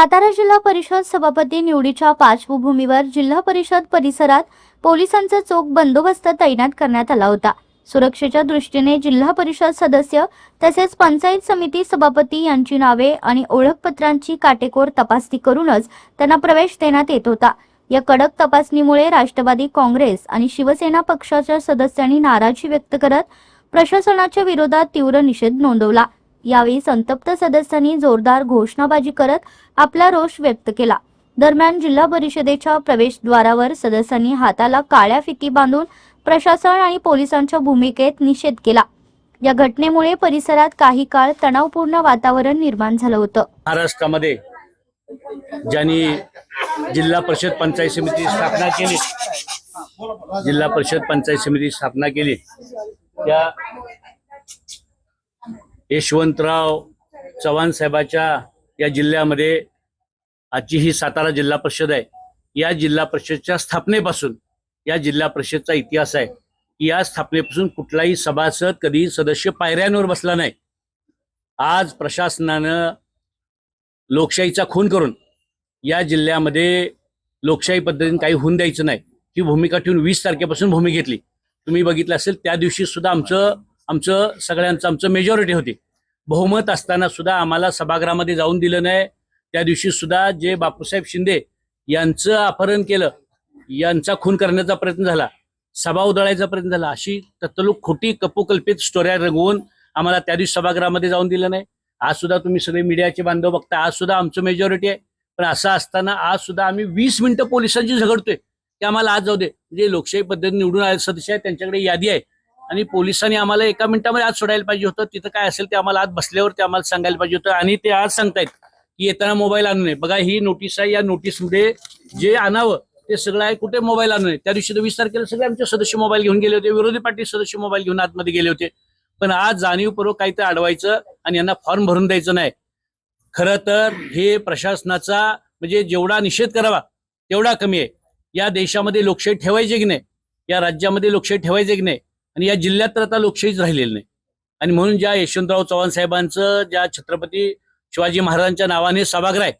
सातारा जिल्हा परिषद सभापती निवडीच्या पार्श्वभूमीवर जिल्हा परिषद परिसरात पोलिसांचा चोख बंदोबस्त तैनात करण्यात आला होता। सुरक्षेच्या दृष्टीने जिल्हा परिषद सदस्य तसेच पंचायत समिती सभापती यांची नावे आणि ओळखपत्रांची काटेकोर तपासणी करूनच त्यांना प्रवेश देण्यात येत होता। या कडक तपासणीमुळे राष्ट्रवादी काँग्रेस आणि शिवसेना पक्षाच्या सदस्यांनी नाराजी व्यक्त करत प्रशासनाच्या विरोधात तीव्र निषेध नोंदवला। यावेळी संतप्त सदस्यांनी जोरदार घोषणाबाजी करत आपला रोष व्यक्त केला। दरम्यान जिल्हा परिषदेच्या प्रवेशद्वारावर सदस्यांनी हाताला काळ्या फिती बांधून प्रशासन आणि पोलिसांच्या भूमिकेत निषेध केला। या घटनेमुळे परिसरात काही काळ तणावपूर्ण वातावरण निर्माण झालं होतं। महाराष्ट्रामध्ये ज्यांनी जिल्हा परिषद पंचायत समिती स्थापना केली, जिल्हा परिषद पंचायत समिती स्थापना केली, त्या यशवंतराव चव्हाण साहेबाच्या या जिल्ह्यामध्ये आजची ही सातारा जिल्हा परिषद आहे। या जिल्हा परिषदच्या स्थापनेपासून या जिल्हा परिषदचा इतिहास आहे की या स्थापनेपासून कुठलाही सभासद कधी सदस्य पायऱ्यांवर बसला नाही। आज प्रशासनानं लोकशाहीचा खून करून या जिल्ह्यामध्ये लोकशाही पद्धतीने काही होऊन द्यायचं नाही ही भूमिका ठेवून 20 तारखेपासून भूमिका घेतली। तुम्ही बघितलं असेल त्या दिवशी सुद्धा आमचं सगळ्यांचं मेजॉरिटी होती, बहुमत असताना सुद्धा आम्हाला सभागृहामध्ये जाऊन दिलं नाही। त्या दिवशी सुद्धा जे बापूसाहेब शिंदे यांचं अपहरण केलं, यांचा खून करण्याचा प्रयत्न झाला, सभा उधळायचा प्रयत्न झाला, अशी तत्तलोक खोटी कपोकल्पित स्टोऱ्या रंगवून आम्हाला त्या दिवशी सभागृहामध्ये जाऊन दिलं नाही। आज सुद्धा तुम्ही सगळे मीडियाचे बांधव बघता, आज सुद्धा आमचं मेजॉरिटी आहे, पण असं असताना आज सुद्धा आम्ही 20 मिनिटं पोलिसांची झगडतोय की आम्हाला आज जाऊ दे। म्हणजे लोकशाही पद्धतीने निवडून आलेले सदस्य आहेत, त्यांच्याकडे यादी आहे आणि पोलिसांनी आम्हाला एका मिनिटामध्ये आज सोडायला पाहिजे होतं। तिथं काय असेल ते आम्हाला आज बसल्यावर ते आम्हाला सांगायला पाहिजे होतं आणि ते आज सांगतायत की येताना मोबाईल आणू नये। बघा ही नोटीस आहे, या नोटीसमध्ये जे आणावं ते सगळं आहे, कुठे मोबाईल आणू नये। त्या दिवशी 20 तारखेला सगळे आमचे सदस्य मोबाईल घेऊन गेले होते, विरोधी पार्टी सदस्य मोबाईल घेऊन आतमध्ये गेले होते, पण आज जाणीवपूर्वक काहीतरी अडवायचं आणि यांना फॉर्म भरून द्यायचं नाही। खरं तर हे प्रशासनाचा म्हणजे जेवढा निषेध करावा तेवढा कमी आहे। या देशामध्ये लोकशाही ठेवायची की नाही, या राज्यामध्ये लोकशाही ठेवायची की नाही, आणि या जिल्ह्यात तर आता लोकशाहीच राहिलेली नाही। आणि म्हणून ज्या यशवंतराव चव्हाण साहेबांचं ज्या छत्रपती शिवाजी महाराजांच्या नावाने सभागृह आहे,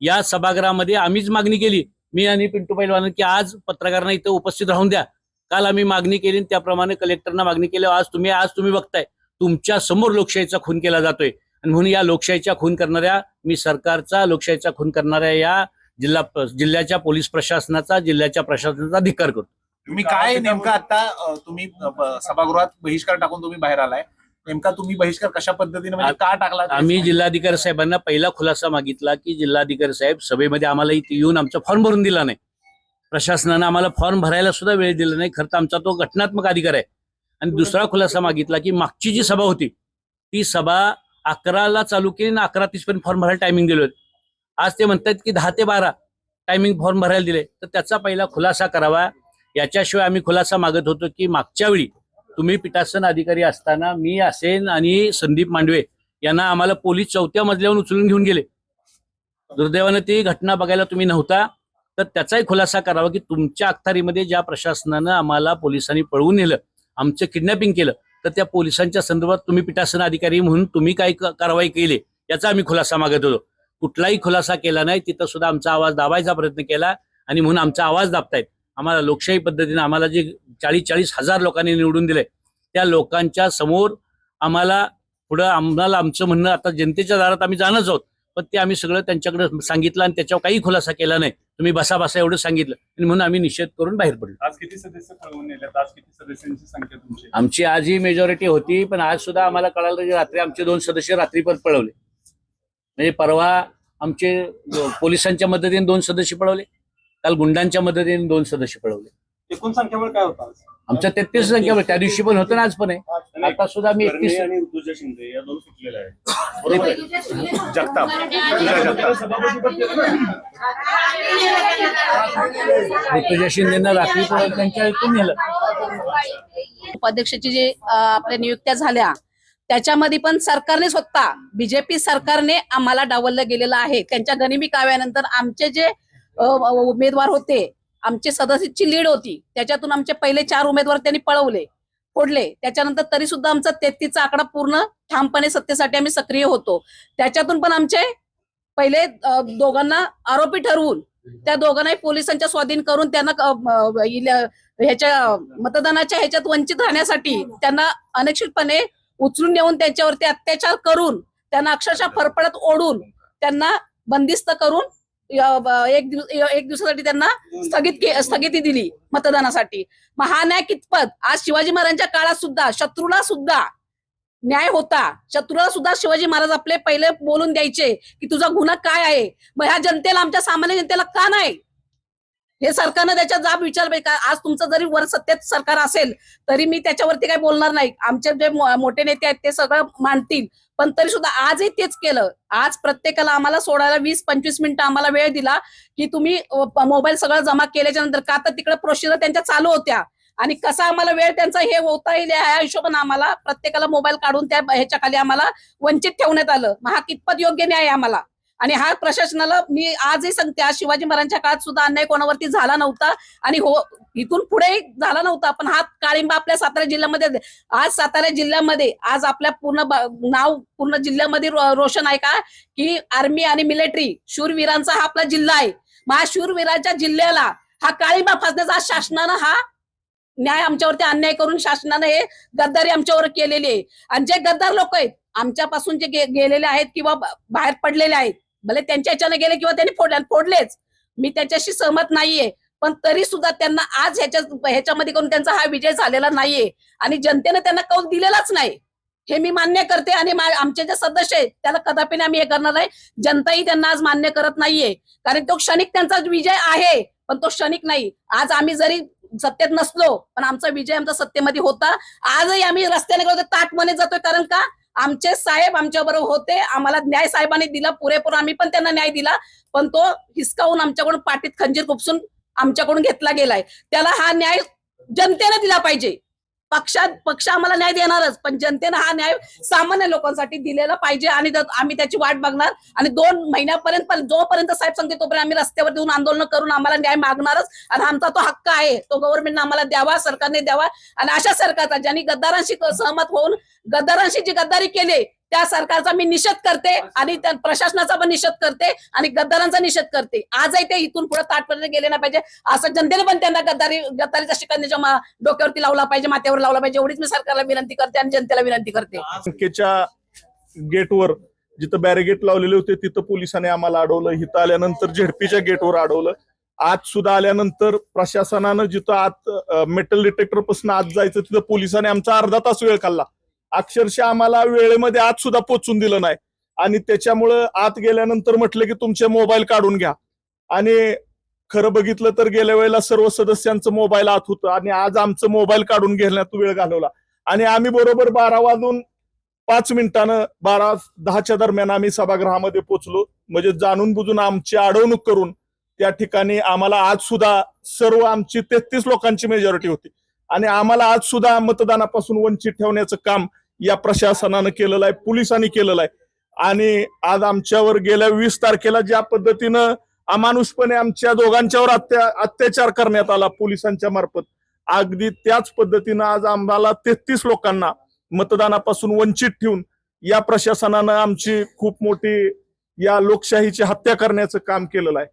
या सभागृहामध्ये आम्हीच मागणी केली, मी आणि पिंटू पैलवान, की आज पत्रकारांना इथं उपस्थित राहून द्या। काल आम्ही मागणी केली, त्याप्रमाणे कलेक्टरना मागणी केली। आज तुम्ही बघताय तुमच्या समोर लोकशाहीचा खून केला जातोय आणि म्हणून या लोकशाहीचा खून करणाऱ्या लोकशाहीचा खून करणाऱ्या या जिल्ह्याच्या पोलीस प्रशासनाचा, जिल्ह्याच्या प्रशासनाचा धिक्कार करतो। तुम्ही काय नेमका आता तुम्ही सभागृहात बहिष्कार टाकून तुम्ही बाहेर आलाय, नेमका तुम्ही बहिष्कार कशा पद्धतीने म्हणजे का टाकला? आम्ही जिल्हाधिकारी साहेबांना पहिला खुलासा मागितला की जिल्हाधिकारी साहेब सभेमध्ये आम्हाला इथे येऊन आमचा फॉर्म भरून दिला नाही, प्रशासनानं आम्हाला फॉर्म भरायला सुद्धा वेळ दिला नाही। खरं तर आमचा तो घटनात्मक अधिकार आहे। आणि दुसरा खुलासा मागितला की मागची जी सभा होती ती सभा 11ला चालू केली आणि 11:30 पर्यंत फॉर्म भरायला टायमिंग दिले होते। आज ते म्हणतात की 10 ते 12 टायमिंग फॉर्म भरायला दिले, तर त्याचा पहिला खुलासा करावा। याच्याशिवाय आम्ही खुलासा मागत होतो की मागच्या वेळी तुम्ही पीठासन अधिकारी असताना मी असेन आणि संदीप मांडवे यांना आम्हाला पोलीस 4थ्या मजल्यावरून उचलून घेऊन गेले। दुर्दैवानं ती घटना बघायला तुम्ही नव्हता, तर त्याचाही खुलासा करावा की तुमच्या अखत्यारीमध्ये ज्या प्रशासनानं आम्हाला पोलिसांनी पळवून नेलं, आमचं किडनॅपिंग केलं, तर त्या पोलिसांच्या संदर्भात तुम्ही पीठासन अधिकारी म्हणून तुम्ही काय कारवाई केली याचा आम्ही खुलासा मागत होतो। कुठलाही खुलासा केला नाही। तिथं सुद्धा आमचा आवाज दाबायचा प्रयत्न केला आणि म्हणून आमचा आवाज दाबतायत। आम्हाला लोकशाही पद्धतीने आम्हाला जे 40-40 हजार लोकांनी निवडून दिले, त्या लोकांच्या समोर आम्हाला आमचं म्हणणं आता जनतेच्या दारात आम्ही जाणच आहोत, पण ते आम्ही सगळं त्यांच्याकडे सांगितलं आणि त्याच्यावर काही खुलासा केला नाही। तुम्ही बसा एवढं सांगितलं आणि म्हणून आम्ही निषेध करून बाहेर पडलो। आज किती सदस्य पळवून नेलेत? आज किती सदस्यांची संख्या तुमची? आमची आजही मेजॉरिटी होती, पण आज सुद्धा आम्हाला कळालं की रात्री आमचे 2 सदस्य रात्री परत पळवले। म्हणजे परवा आमचे पोलिसांच्या मदतीने 2 सदस्य पळवले, काल गुंडांच्या मदतीने 2 सदस्य पळवले। एकूण संख्यावर काय होता? आमच्या 33 संख्यावर, त्या दिवशी पण होतं ना, आज पण आहे। आता सुद्धा आम्ही 31 आणि ऋतुजा शिंदे या 2 सुटलेल्या आहेत। जगताप ऋतुजा शिंदेना रात्री त्यांच्या ऐकून नेलं। उपाध्यक्षाची जे आपल्या नियुक्त्या झाल्या त्याच्यामध्ये पण सरकारने स्वतः बीजेपी सरकारने आम्हाला डावललं गेलेलं आहे। त्यांच्या गनिमी काव्यानंतर आमचे जे उमेदवार होते, आमचे सदस्याची लीड होती, त्याच्यातून आमचे पहिले 4 उमेदवार त्यांनी फोडले। त्याच्यानंतर तरी सुद्धा आमचा 33चा आकडा पूर्ण ठामपणे सत्तेसाठी आम्ही सक्रिय होतो। त्याच्यातून पण आमचे पहिले दोघांना आरोपी ठरवून त्या दोघांनाही पोलिसांच्या स्वाधीन करून त्यांना ह्याच्या मतदानाच्या ह्याच्यात वंचित राहण्यासाठी त्यांना अनक्षितपणे उचलून नेऊन त्यांच्यावरती अत्याचार करून त्यांना अक्षरशः फरफडत ओढून त्यांना बंदिस्त करून एक दिवसासाठी त्यांना स्थगिती दिली मतदानासाठी. मग हा न्याय कितपत? आज शिवाजी महाराजांच्या काळात सुद्धा शत्रूला सुद्धा न्याय होता. शत्रूला सुद्धा शिवाजी महाराज आपले पहिले बोलून द्यायचे की तुझा गुन्हा काय आहे. मग ह्या जनतेला, आमच्या सामान्य जनतेला का नाही? हे सरकारनं त्याच्या जाब विचारले का? आज तुमचं जरी वर सत्तेत सरकार असेल तरी मी त्याच्यावरती काही बोलणार नाही. आमचे जे मोठे नेते आहेत ते सगळं मांडतील, पण तरी सुद्धा आजही तेच केलं. आज प्रत्येकाला आम्हाला सोडायला 20-25 मिनिटं आम्हाला वेळ दिला की तुम्ही मोबाईल सगळं जमा केल्याच्या नंतर, का तर तिकडे प्रोसिजर त्यांच्या चालू होत्या आणि कसा आम्हाला वेळ त्यांचा हे होता येईल ह्या हिशोबाने आम्हाला प्रत्येकाला मोबाईल काढून त्या ह्याच्या खाली आम्हाला वंचित ठेवण्यात आलं. मग हा कितपत योग्य न्याय आहे आम्हाला? आणि हा प्रशासनाला मी आजही सांगते, आज शिवाजी महाराजांच्या काळात सुद्धा अन्याय कोणावरती झाला नव्हता आणि हो इथून पुढे झाला नव्हता. पण हा काळिंबा आपल्या सातारा जिल्ह्यामध्ये, आज सातारा जिल्ह्यामध्ये आज आपल्या नाव पूर्ण जिल्ह्यामध्ये रोशन आहे का की आर्मी आणि मिलिटरी शूरवीरांचा हा आपला जिल्हा आहे. मग हा शूरवीरांच्या जिल्ह्याला हा काळिंबा फासण्याचा आज शासनानं हा न्याय आमच्यावरती अन्याय करून शासनानं हे गद्दारी आमच्यावर केलेली आहे. आणि जे गद्दार लोक आहेत आमच्यापासून जे गेलेले आहेत किंवा बाहेर पडलेले आहेत, भले त्यांच्या ह्याच्याने गेले किंवा त्यांनी फोडलेच, मी त्याच्याशी सहमत नाहीये, पण तरी सुद्धा त्यांना आज ह्याच्यामध्ये करून त्यांचा हा विजय झालेला नाहीये आणि जनतेने त्यांना कौल दिलेलाच नाही. हे मी मान्य करते आणि आमचे जे सदस्य आहेत त्याला कदापि आम्ही हे करणार नाही. जनताही त्यांना आज मान्य करत नाहीये, कारण तो क्षणिक त्यांचा विजय आहे, पण तो क्षणिक नाही. आज आम्ही जरी सत्तेत नसलो पण आमचा विजय आमचा सत्तेमध्ये होता. आजही आम्ही रस्त्याने गेलो ताटमने जातोय, कारण का आमचे साहेब आमच्या बरोबर होते. आम्हाला न्याय साहेबांनी दिला पुरेपूर, आम्ही पण त्यांना न्याय दिला, पण तो हिसकावून आमच्याकडून पाठीत खंजीर खुपसून आमच्याकडून घेतला गेलाय. त्याला हा न्याय जनतेने दिला पाहिजे. पक्ष आम्हाला न्याय देणारच, पण जनतेनं हा न्याय सामान्य लोकांसाठी दिलेला पाहिजे आणि आम्ही त्याची वाट बघणार. आणि 2 महिन्यापर्यंत जोपर्यंत साहेब सांगते तोपर्यंत आम्ही रस्त्यावर येऊन आंदोलन करून आम्हाला न्याय मागणारच. आणि आमचा तो हक्क आहे, तो गव्हर्नमेंटने आम्हाला द्यावा, सरकारने द्यावा. आणि अशा सरकारचा ज्यांनी गद्दारांशी सहमत होऊन गद्दारांशी जी गद्दारी केली त्या सरकारचा मी निषेध करते आणि त्या प्रशासनाचा पण निषेध करते आणि गद्दारांचा निषेध करते. आजही ते इथून पुढे ताटपर्यंत गेले नाही पाहिजे, असं जनतेने पण त्यांना गद्दारीचा शिकण्याच्या डोक्यावरती लावला पाहिजे, माथ्यावर लावला पाहिजे, एवढीच मी सरकारला विनंती करते आणि जनतेला विनंती करते. बँकेच्या गेटवर जिथं बॅरिगेट लावलेले होते तिथं पोलिसांनी आम्हाला अडवलं. इथं आल्यानंतर झेडपीच्या गेटवर अडवलं. आत सुद्धा आल्यानंतर प्रशासनानं जिथं आत मेटल डिटेक्टर पासून आत जायचं तिथं पोलिसांनी आमचा अर्धा तास वेळ खाल्ला. अक्षरशः आम्हाला वेळेमध्ये आत सुद्धा पोचून दिलं नाही. आणि त्याच्यामुळं आत गेल्यानंतर म्हटलं की तुमचे मोबाईल काढून घ्या. आणि खरं बघितलं तर गेल्या वेळेला सर्व सदस्यांचं मोबाईल आत होतं आणि आज आमचं मोबाईल काढून घेण्यात वेळ घालवला. आणि आम्ही बरोबर 12:05 12:10च्या दरम्यान आम्ही सभागृहामध्ये पोहोचलो. म्हणजे जाणून बुजून आमची अडवणूक करून त्या ठिकाणी आम्हाला आज सुद्धा सर्व आमची 33 लोकांची मेजॉरिटी होती आणि आम्हाला आज सुद्धा मतदानापासून वंचित ठेवण्याचं काम या प्रशासनानं केलेलं आहे, पोलिसांनी केलेलं आहे. आणि आज आमच्यावर गेल्या 20 तारखेला ज्या पद्धतीनं अमानुषपणे आमच्या दोघांच्यावर अत्याचार करण्यात आला पोलिसांच्या मार्फत, अगदी त्याच पद्धतीनं आज आम्हाला 33 लोकांना मतदानापासून वंचित ठेवून या प्रशासनानं आमची खूप मोठी या लोकशाहीची हत्या करण्याचं काम केलेलं आहे.